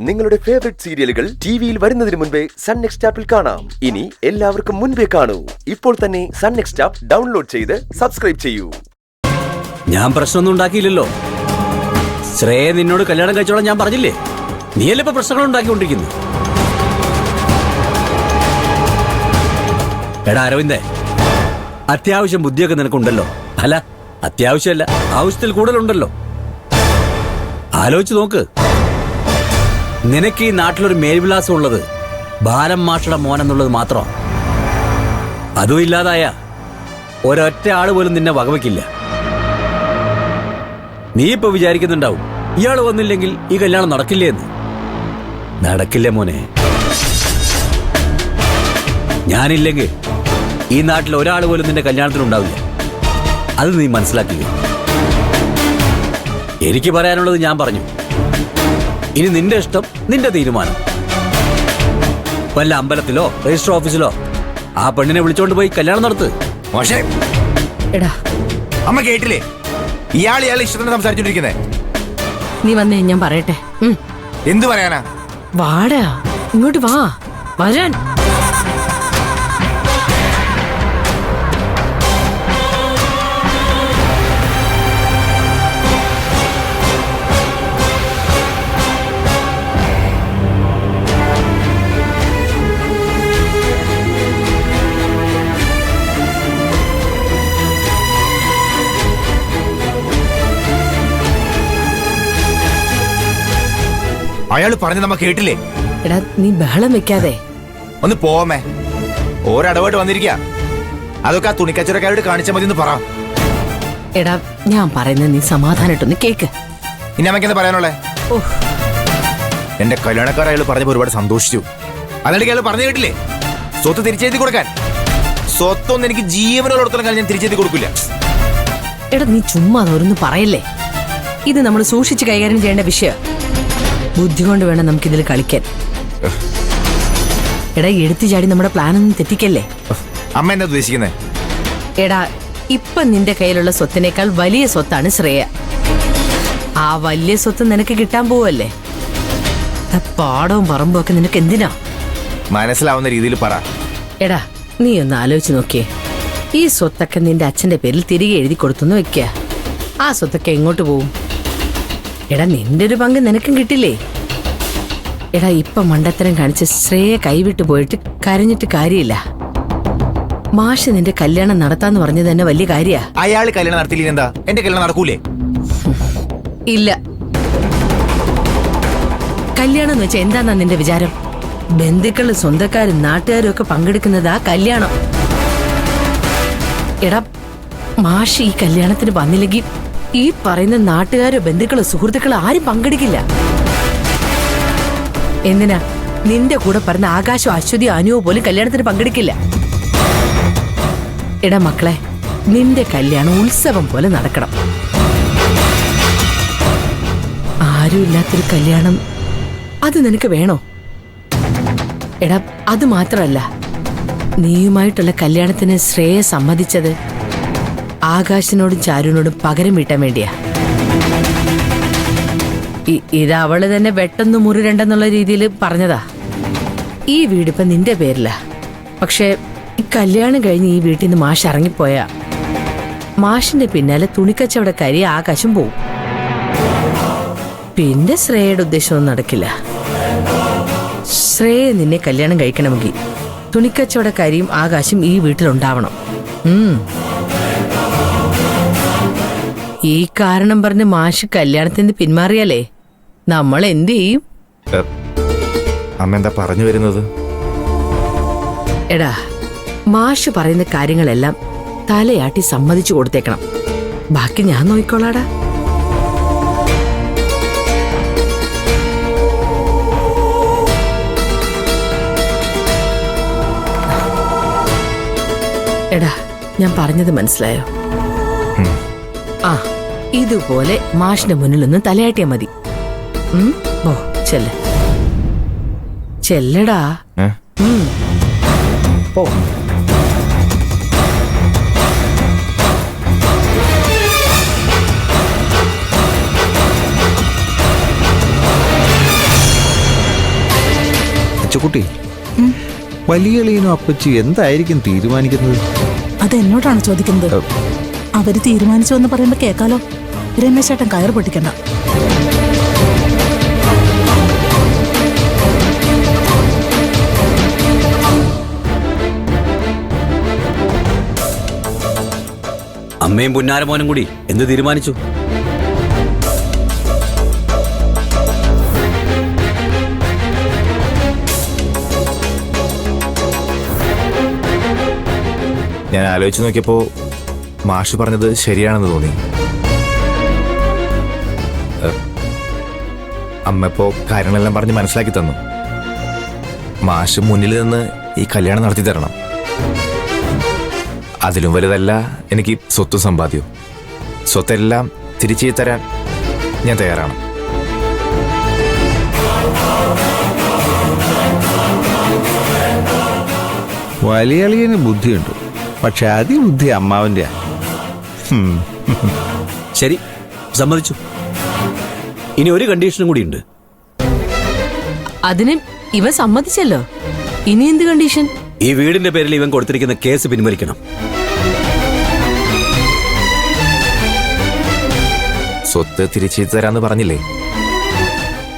നിങ്ങളുടെ ഫേവറേറ്റ് സീരിയലുകൾ ടിവിയിൽ വരുന്നതിന് മുൻപേ സൺ നെക്സ്റ്റ് ആപ്പിൽ കാണാം. ഇനി എല്ലാവർക്കും മുൻപേ കാണൂ. ഇപ്പോൾ തന്നെ സൺ നെക്സ്റ്റ് ആപ്പ് ഡൗൺലോഡ് ചെയ്ത് സബ്സ്ക്രൈബ് ചെയ്യൂ. ഞാൻ പ്രശ്നമൊന്നും ഉണ്ടാക്കിയില്ലല്ലോ. ശ്രേയ നിന്നോട് കല്യാണം കഴിച്ചോളാം ഞാൻ പറഞ്ഞില്ലേ? നീയല്ലേ ഇപ്പൊ പ്രശ്നങ്ങൾ ഉണ്ടാക്കിക്കൊണ്ടിരിക്കുന്നു. എടാ അരവിന്ദേ, അത്യാവശ്യം ബുദ്ധിയൊക്കെ നിനക്കുണ്ടല്ലോ. അല്ല, അത്യാവശ്യമല്ല, ആവശ്യത്തിൽ കൂടുതലുണ്ടല്ലോ. ആലോചിച്ച് നോക്ക്. നിനക്ക് ഈ നാട്ടിലൊരു മേൽവിലാസം ഉള്ളത് ബാലം മാഷയുടെ മോനെന്നുള്ളത് മാത്രം. അതും ഇല്ലാതായ ഒരൊറ്റ ആള് പോലും നിന്നെ വകവയ്ക്കില്ല. നീ ഇപ്പൊ വിചാരിക്കുന്നുണ്ടാവും ഇയാള് വന്നില്ലെങ്കിൽ ഈ കല്യാണം നടക്കില്ലേ എന്ന്. നടക്കില്ല മോനെ. ഞാനില്ലെങ്കിൽ ഈ നാട്ടിൽ ഒരാൾ പോലും നിന്റെ കല്യാണത്തിനുണ്ടാവില്ല. അത് നീ മനസ്സിലാക്കില്ല. എനിക്ക് പറയാനുള്ളത് ഞാൻ പറഞ്ഞു. ഇനി നിന്റെ ഇഷ്ടം, നിന്റെ തീരുമാനം. വല്ല അമ്പലത്തിലോ രജിസ്റ്റർ ഓഫീസിലോ ആ പെണ്ണിനെ വിളിച്ചോണ്ട് പോയി കല്യാണം നടത്ത്. മോശേ, എടാ അമ്മ കേട്ടില്ലേ? ഇയാൾ ഇഷ്ടത്തിന് സംസാരിച്ചോണ്ടിരിക്കുന്നേ. നീ വന്നേ, ഞാൻ പറയട്ടെ. എന്തു പറയാനാ? വാടാ, ഇങ്ങോട്ട് വാ. വരാൻ. അയാൾ പറഞ്ഞു നമ്മ കേട്ടില്ലേ? എടാ നീ ബഹളം വെക്കാതെ ഒന്ന് പോവമ്മേ. ഓരടവായിട്ട് വന്നിരിക്ക. അതൊക്കെ ആ തുണിക്കച്ചവടക്കാരോട് കാണിച്ചാൽ മതി എന്ന് പറ. എടാ ഞാൻ പറയുന്നത് നീ സമാധാനായിട്ടൊന്ന് കേക്ക്. ഇനി അമ്മയ്ക്ക് എന്താ പറയാനുള്ളേ? എന്റെ കല്യാണക്കാർ അയാൾ പറഞ്ഞപ്പോ ഒരുപാട് സന്തോഷിച്ചു. അതിനിടയ്ക്ക് അയാൾ പറഞ്ഞു കേട്ടില്ലേ, സ്വത്ത് തിരിച്ചെഴുതി കൊടുക്കാൻ. സ്വത്തൊന്നും എനിക്ക് ജീവനോടത്തോളം കാലം ഞാൻ തിരിച്ചെഴുതി കൊടുക്കില്ല. എടാ നീ ചുമ്മാ അതൊന്നും പറയല്ലേ. ഇത് നമ്മൾ സൂക്ഷിച്ച് കൈകാര്യം ചെയ്യേണ്ട വിഷയം. ബുദ്ധി കൊണ്ട് വേണം നമുക്കിതിൽ കളിക്കാൻ. എടാ എടുത്തു ചാടി നമ്മുടെ പ്ലാനൊന്നും തെറ്റിക്കല്ലേ. അമ്മ എന്താ ഉദ്ദേശിക്കുന്നേ? എടാ ഇപ്പൊ നിന്റെ കയ്യിലുള്ള സ്വത്തിനേക്കാൾ വലിയ സ്വത്താണ് ശ്രേയ. ആ വലിയ സ്വത്ത് നിനക്ക് കിട്ടാൻ പോവല്ലേ. പാടവും പറമ്പും ഒക്കെ നിനക്ക് എന്തിനാ? മനസ്സിലാവുന്ന രീതിയിൽ പറ. എടാ നീ ഒന്ന് ആലോചിച്ച് നോക്കിയേ. ഈ സ്വത്തൊക്കെ നിന്റെ അച്ഛന്റെ പേരിൽ തിരികെ എഴുതി കൊടുത്തു വെക്ക. ആ സ്വത്തൊക്കെ എങ്ങോട്ട് പോവും? എടാ നിന്റെ ഒരു പങ്ക് നിനക്കും കിട്ടില്ലേ? എടാ ഇപ്പൊ മണ്ടത്തരം കാണിച്ച് ശ്രേയ കൈവിട്ടു പോയിട്ട് കരഞ്ഞിട്ട് കാര്യമില്ല. മാഷ് നിന്റെ കല്യാണം നടത്താന്ന് പറഞ്ഞത് തന്നെ വലിയ കാര്യാ. അയാൾ കല്യാണം നടത്തിയില്ല എന്താ? എന്റെ കല്യാണം നടക്കൂലേ? ഇല്ല. കല്യാണം എന്ന് വെച്ചാൽ എന്താന്നാ നിന്റെ വിചാരം? ബന്ധുക്കളും സ്വന്തക്കാരും നാട്ടുകാരും ഒക്കെ പങ്കെടുക്കുന്നതാ കല്യാണം. എടാ മാഷ് ഈ കല്യാണത്തിന് വന്നില്ലെങ്കിൽ ഈ പറയുന്ന നാട്ടുകാരോ ബന്ധുക്കളോ സുഹൃത്തുക്കളോ ആരും പങ്കെടുക്കില്ല. എന്തിനാ? നിന്റെ കൂടെ പറഞ്ഞ ആകാശോ അശ്വതിയോ അനുവോ പോലും കല്യാണത്തിന് പങ്കെടുക്കില്ല. എടാ മക്കളെ, നിന്റെ കല്യാണം ഉത്സവം പോലെ നടക്കണം. ആരും ഇല്ലാത്തൊരു കല്യാണം അത് നിനക്ക് വേണോ? എടാ അത് മാത്രമല്ല, നീയുമായിട്ടുള്ള കല്യാണത്തിന് ശ്രേയ സമ്മതിച്ചത് ആകാശിനോടും ചാരുവിനോടും പകരം വീട്ടാൻ വേണ്ടിയാ. ഇത് അവള് തന്നെ വെട്ടൊന്നു മുറി രണ്ടെന്നുള്ള രീതിയിൽ പറഞ്ഞതാ. ഈ വീടിപ്പൊ നിന്റെ പേരില. പക്ഷെ ഈ കല്യാണം കഴിഞ്ഞ് ഈ വീട്ടിൽ നിന്ന് മാഷ് ഇറങ്ങിപ്പോയാ മാഷിന്റെ പിന്നാലെ തുണിക്കച്ചവടക്കാരി ആകാശം പോവും. പിന്നെ ശ്രേയയുടെ ഉദ്ദേശമൊന്നും നടക്കില്ല. ശ്രേയ നിന്നെ കല്യാണം കഴിക്കണമെങ്കിൽ തുണിക്കച്ചവടക്കാരിയും ആകാശം ഈ വീട്ടിലുണ്ടാവണം. ഈ കാരണം പറഞ്ഞ് മാഷ് കല്യാണത്തിന് പിന്മാറിയാലേ നമ്മൾ എന്ത് ചെയ്യും? അമ്മ എന്താ പറഞ്ഞു വരുന്നത്? എടാ മാഷ് പറയുന്ന കാര്യങ്ങളെല്ലാം തലയാട്ടി സമ്മതിച്ചു കൊടുത്തേക്കണം. ബാക്കി ഞാൻ നോക്കിക്കോളാടാ. എടാ ഞാൻ പറഞ്ഞത് മനസ്സിലായോ? ആ ഇതുപോലെ മാഷിന്റെ മുന്നിലൊന്നും തലയാട്ടിയാ മതി. ഓ ചെല്ല ചെല്ലടാ. ഓ പൂച്ചക്കുട്ടി, വലിയ അളിയനും അപ്പച്ചി എന്തായിരിക്കും തീരുമാനിക്കുന്നത്? അതെന്നോടാണ് ചോദിക്കുന്നത്. അവര് തീരുമാനിച്ചു എന്ന് പറയുമ്പോ കേക്കാലോ. രമേശേട്ടൻ കയറ് പൊട്ടിക്കണ്ട. അമ്മയും പുന്നാരമോനും കൂടി എന്ത് തീരുമാനിച്ചു? ഞാൻ ആലോചിച്ച് നോക്കിയപ്പോ മാഷ് പറഞ്ഞത് ശരിയാണെന്ന് തോന്നി. അമ്മ ഇപ്പോ കാര്യങ്ങളെല്ലാം പറഞ്ഞ് മനസ്സിലാക്കി തന്നു. മാഷ് മുന്നിൽ നിന്ന് ഈ കല്യാണം നടത്തി തരണം. അതിലും വലുതല്ല എനിക്ക് സ്വത്തും സമ്പാദ്യവും. സ്വത്തെല്ലാം തിരിച്ചു തരാൻ ഞാൻ തയ്യാറാണ്. വലിയ അളിയന് ബുദ്ധിയുണ്ട്, പക്ഷെ അതിബുദ്ധി അമ്മാവന്റെ. ശരി, സമ്മതിച്ചു. ഇനി ഒരു കണ്ടീഷനും കൂടി ഉണ്ട്. അതിന് ഇവൻ സമ്മതിച്ചല്ലോ. ഇനി എന്ത് കണ്ടീഷൻ? ഈ വീടിന്റെ പേരിൽ ഇവൻ കൊടുത്തിരിക്കുന്ന കേസ് പിൻവലിക്കണം. സ്വത്ത് തിരിച്ചു തരാന്ന് പറഞ്ഞില്ലേ,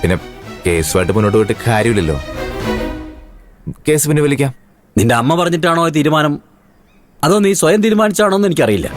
പിന്നെ കേസുമായിട്ട് മുന്നോട്ട് പോയിട്ട് കാര്യമില്ലല്ലോ. കേസ് പിൻവലിക്കാം. നിന്റെ അമ്മ പറഞ്ഞിട്ടാണോ തീരുമാനം, അതോ നീ സ്വയം തീരുമാനിച്ചാണോ എന്ന് എനിക്കറിയില്ല.